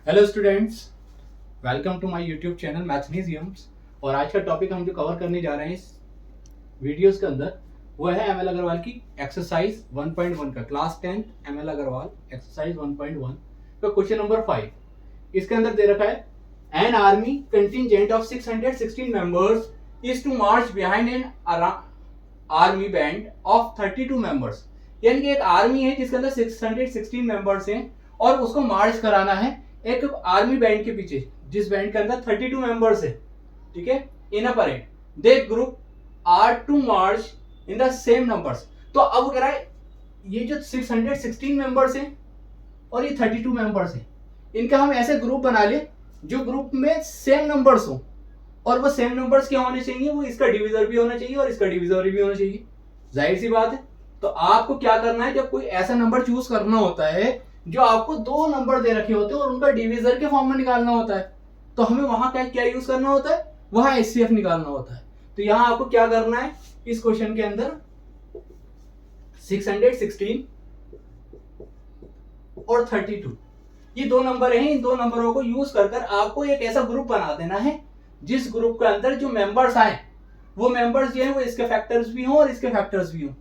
Hello students, welcome to my YouTube channel मैथनीजियम्स। और आज का टॉपिक हम जो कवर करने जा रहे हैं इस वीडियोस के अंदर वो है एम एल अग्रवाल की एक्सरसाइज 1.1 का class 10 M L Agarwal exercise 1.1 का क्वेश्चन नंबर 5। इसके अंदर दे रखा है an army contingent of 616 members is to march behind an army band of 32 members. यानी कि एक आर्मी है जिसके अंदर 616 मेंबर्स हैं और उसको मार्च कराना है एक आर्मी बैंड के पीछे, जिस बैंड के अंदर 32 मेंबर्स है। ठीक है, in a parade they group are to march in the same numbers. तो अब कह रहा है ये जो 616 मेंबर्स हैं और ये 32 मेंबर्स हैं, इनका हम ऐसे ग्रुप बना ले जो ग्रुप में सेम नंबर्स हो। और वो सेम नंबर्स क्या होने चाहिए, वो इसका डिविजर भी होना चाहिए और इसका डिविजर भी होना चाहिए। जाहिर सी बात है। तो आपको क्या करना है, जब कोई ऐसा नंबर चूज करना होता है जो आपको दो नंबर दे रखे होते हैं और उनका डिविजर के फॉर्म में निकालना होता है, तो हमें वहां क्या क्या यूज करना होता है, वहां एचसीएफ निकालना होता है। तो यहां आपको क्या करना है, इस क्वेश्चन के अंदर 616 और 32 ये दो नंबर हैं। इन दो नंबरों को यूज कर आपको एक ऐसा ग्रुप बना देना है जिस ग्रुप के अंदर जो मेंबर्स आए वो मेंबर्स जो है वो इसके फैक्टर्स भी हों और इसके फैक्टर्स भी हों।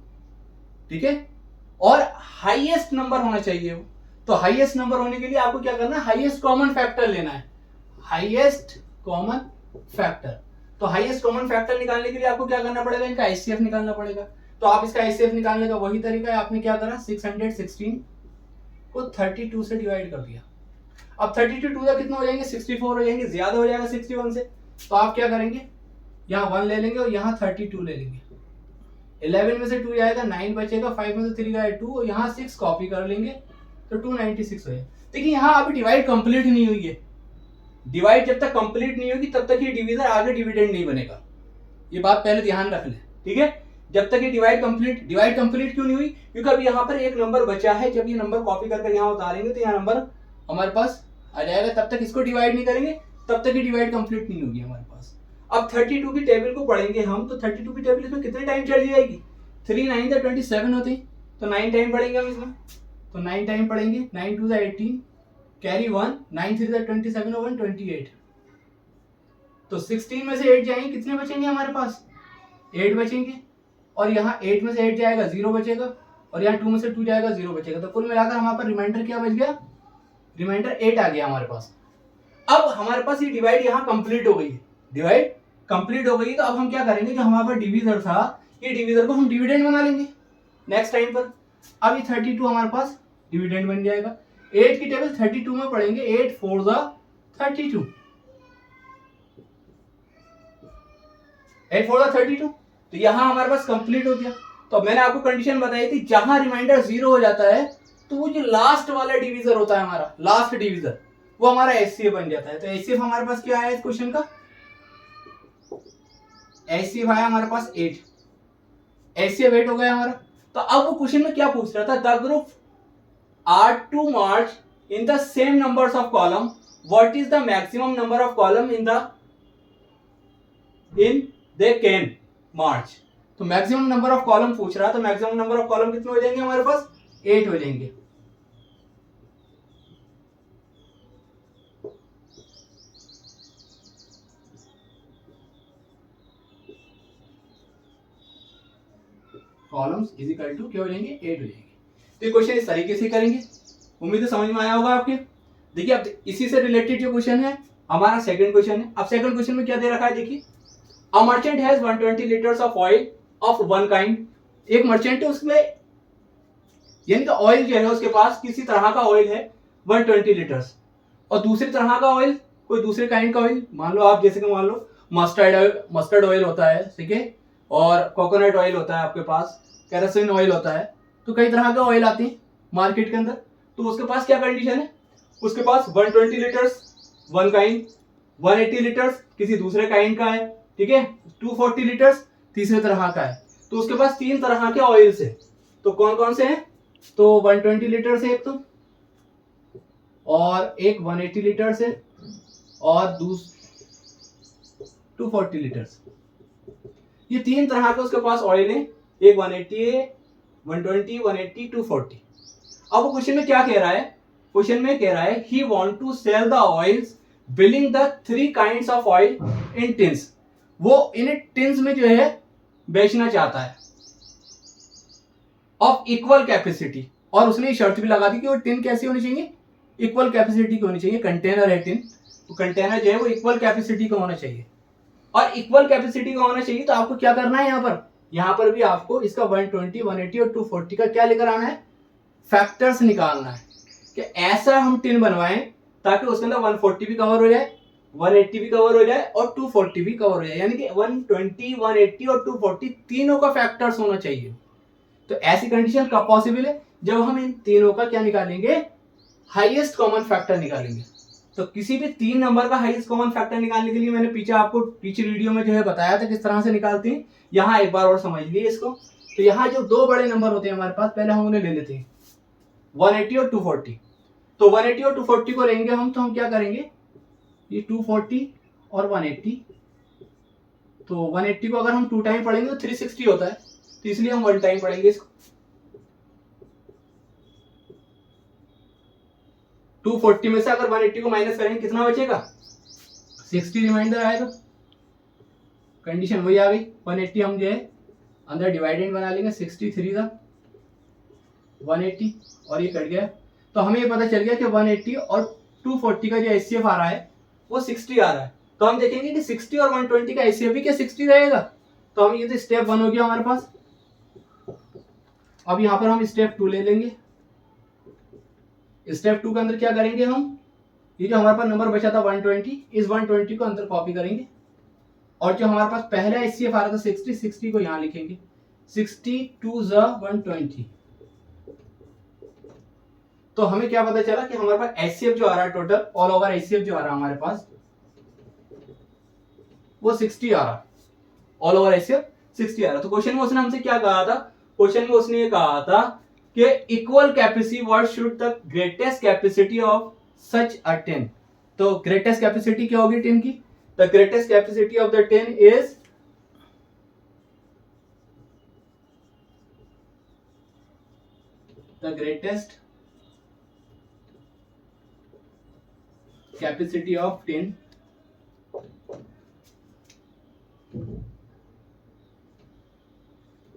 ठीक है, और हाईएस्ट नंबर होना चाहिए वो। तो हाईएस्ट नंबर होने के लिए आपको क्या करना है, हाईएस्ट कॉमन फैक्टर लेना है। हाईएस्ट कॉमन फैक्टर, तो हाईएस्ट कॉमन फैक्टर निकालने के लिए आपको क्या करना पड़ेगा, इनका एचसीएफ निकालना पड़ेगा। तो आप इसका एचसीएफ निकालने का वही तरीका है, आपने क्या करा, 616 को 32 से डिवाइड कर दिया। अब 32 टू का कितना हो जाएंगे, 64 हो जाएंगे, ज्यादा हो जाएगा 61 से। तो आप क्या करेंगे, यहाँ 1 ले लेंगे और यहाँ 32 ले लेंगे। 11 में से 2 जाएगा, 9 बचेगा, 5 में से 3 गया 2 और यहाँ 6 कॉपी कर लेंगे तो 296 हो जाएगा। देखिए यहाँ अभी डिवाइड कंप्लीट नहीं हुई है। डिवाइड जब तक कंप्लीट नहीं होगी तब तक ये डिवीजर आगे डिविडेंड नहीं बनेगा। ये बात पहले ध्यान रख लें। ठीक है, जब तक ये डिवाइड कंप्लीट क्यों नहीं हुई, क्योंकि अभी यहाँ पर एक नंबर बचा है। जब ये नंबर कॉपी करके यहाँ उतारेंगे तो यहाँ नंबर हमारे पास आ जाएगा। तब तक इसको डिवाइड नहीं करेंगे तब तक ये डिवाइड कंप्लीट नहीं होगी हमारे पास। अब 32 की टेबल को पढ़ेंगे हम, तो 32 की टेबल इसमें कितने टाइम चली जाएगी, 3 9 27 होते हैं, तो 9 टाइम पढ़ेंगे हम इसमें। तो 9 टाइम पढ़ेंगे, 9 2 18 कैरी 1, 9 3 27 और 1 28। तो 16 में से 8 जाएंगे, कितने बचेंगे हमारे पास, 8 बचेंगे। और यहाँ 8 में से 8 जाएगा, 0 बचेगा। और यहाँ 2 में से 2 जाएगा, 0 बचेगा। तो कुल मिलाकर हमारे पास रिमाइंडर क्या बच गया, रिमाइंडर 8 आ गया हमारे पास। अब हमारे पास ये डिवाइड यहाँ कंप्लीट हो गई है, डिवाइड कंप्लीट हो गई। तो अब हम क्या करेंगे, जो हमारे पास डिविजर था, ये डिविजर को हम डिविडेंड बना लेंगे नेक्स्ट टाइम पर। अब ये 32 हमारे पास डिविडेंड बन जाएगा। 8 की टेबल 32 में पढ़ेंगे, 8 4 32, 8 4 32। तो यहां हमारे पास कंप्लीट हो गया। तो मैंने आपको कंडीशन बताई थी, जहां रिमाइंडर 0 हो जाता है तो वो जो लास्ट वाला डिविजर होता है हमारा, लास्ट डिविजर, वो हमारा एचसीएफ बन जाता है। तो एचसीएफ हमारे पास क्या है इस क्वेश्चन का, एचसीएफ आया हमारे पास 8, एचसीएफ 8 हो गया हमारा। तो अब वो क्वेश्चन में क्या पूछ रहा था, the group are to march in the same numbers of column, what is the maximum number of column in they can march. तो मैक्सिमम नंबर ऑफ कॉलम पूछ रहा है, तो मैक्सिमम नंबर ऑफ कॉलम कितने हो जाएंगे हमारे पास, 8 हो जाएंगे। कॉलम्स इज इक्वल टू क्या हो जाएंगे, 8 हो जाएंगे। तो ये क्वेश्चन इस तरीके से करेंगे, उम्मीद है समझ में आया होगा आपके। देखिए अब इसी से रिलेटेड जो क्वेश्चन है हमारा सेकंड क्वेश्चन है। अब सेकंड क्वेश्चन में क्या दे रखा है, देखिए a merchant has 120 litres of oil of one kind. एक मर्चेंट है, उसमें यानी कि ऑयल जो है उसके पास किसी तरह का ऑयल है 120 लीटर्स, और दूसरी तरह का ऑयल कोई दूसरे काइंड का ऑयल, मान लो आप जैसे कि मान लो मस्टर्ड ऑयल होता है, ठीक है, और कोकोनट ऑयल होता है आपके पास, केरोसिन ऑयल होता है। तो कई तरह के ऑयल आते हैं मार्केट के अंदर। तो उसके पास क्या कंडीशन है, उसके पास 120 लीटर्स वन काइंड, 180 लीटर्स किसी दूसरे काइंड का है, ठीक है, 240 लीटर्स तीसरे तरह का है। तो उसके पास 3 तरह के ऑयल है। तो कौन कौन से हैं, तो 120 लीटर से एक, तो और एक 180 लीटर से, और 240 लीटर। ये 3 तरह के उसके पास ऑयल है, एक 180 है, 120, 180, 240। अब वो क्वेश्चन में क्या कह रहा है क्वेश्चन में कह रहा है he want to sell the oils billing the 3 kinds of oil in tins. वो इन टिन्स में जो है बेचना चाहता है ऑफ इक्वल कैपेसिटी, और उसने शर्त भी लगा दी कि वो टिन कैसी होनी चाहिए, इक्वल कैपेसिटी की होनी चाहिए। कंटेनर है टिन, तो कंटेनर जो है वो इक्वल कैपेसिटी का होना चाहिए, और इक्वल कैपेसिटी का होना चाहिए। तो आपको क्या करना है यहाँ पर भी आपको इसका 120, 180 और 240 का क्या लेकर आना है, फैक्टर्स निकालना है कि ऐसा हम टिन बनवाएं ताकि उसके अंदर 140 भी कवर हो जाए, 180 भी कवर हो जाए और 240 भी कवर हो जाए, यानी कि 120, 180 और 240 तीनों का फैक्टर्स होना चाहिए। तो ऐसी कंडीशन कब पॉसिबल है, जब हम इन तीनों का क्या निकालेंगे, हाईएस्ट कॉमन फैक्टर निकालेंगे। तो किसी भी 3 नंबर का हाईएस्ट कॉमन फैक्टर निकालने के लिए मैंने पीछे वीडियो में जो है बताया था किस तरह से निकालते हैं। यहाँ एक बार और समझ लिए इसको। तो यहाँ जो 2 बड़े नंबर होते हैं हमारे पास, पहले हम उन्हें ले लेते हैं 180 और 240। तो 180 और 240 को लेंगे हम, तो हम क्या करेंगे, ये 240 और 180, तो 180 को अगर हम 2 टाइम पढ़ेंगे तो 360 होता है, तो इसलिए हम 1 टाइम पढ़ेंगे इसको। 240 में से अगर 180 को माइनस करेंगे कितना बचेगा, 60 रिमाइंडर आएगा। कंडीशन वही आ गई, 180 हम जो है अंदर डिवाइडेंड बना लेंगे, 63 था 180 और ये कट गया। तो हमें ये पता चल गया कि 180 और 240 का जो एचसीएफ आ रहा है वो 60 आ रहा है। तो हम देखेंगे कि 60 और 120 का एचसीएफ भी क्या 60 रहेगा। तो हम ये तो स्टेप 1 हो गया हमारे पास। अब यहाँ पर हम स्टेप 2 ले लेंगे। स्टेप 2 के अंदर क्या करेंगे हम, ये जो हमारे पास नंबर बचा था 120, इस 120 को अंदर कॉपी करेंगे, और जो हमारे पास पहला एचसीएफ आ रहा था 60 को यहाँ लिखेंगे, 60 2 120। तो हमें क्या पता चला कि हमारे पास एचसीएफ जो आ रहा है, टोटल ऑल ओवर एचसीएफ जो आ रहा है हमारे पास वो 60 आ रहा है, ऑल ओवर एचसीएफ 60 आ रहा है। तो क्वेश्चन में उसने हमसे क्या कहा था, क्वेश्चन में उसने ये कहा था कि equal capacity what should the greatest capacity of such a tin. तो ग्रेटेस्ट कैपेसिटी क्या होगी टिन की, the greatest capacity of the tin is the greatest capacity of tin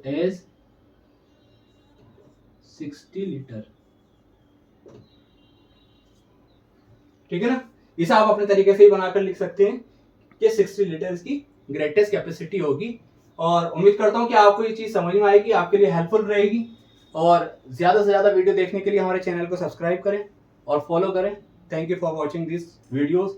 is 60 litre. ठीक है ना, इसे आप अपने तरीके से ही बनाकर लिख सकते हैं कि 60 लीटर इसकी ग्रेटेस्ट कैपेसिटी होगी। और उम्मीद करता हूं कि आपको ये चीज समझ में आएगी, आपके लिए हेल्पफुल रहेगी। और ज्यादा से ज्यादा वीडियो देखने के लिए हमारे चैनल को सब्सक्राइब करें और फॉलो करें। Thank you for watching this videos.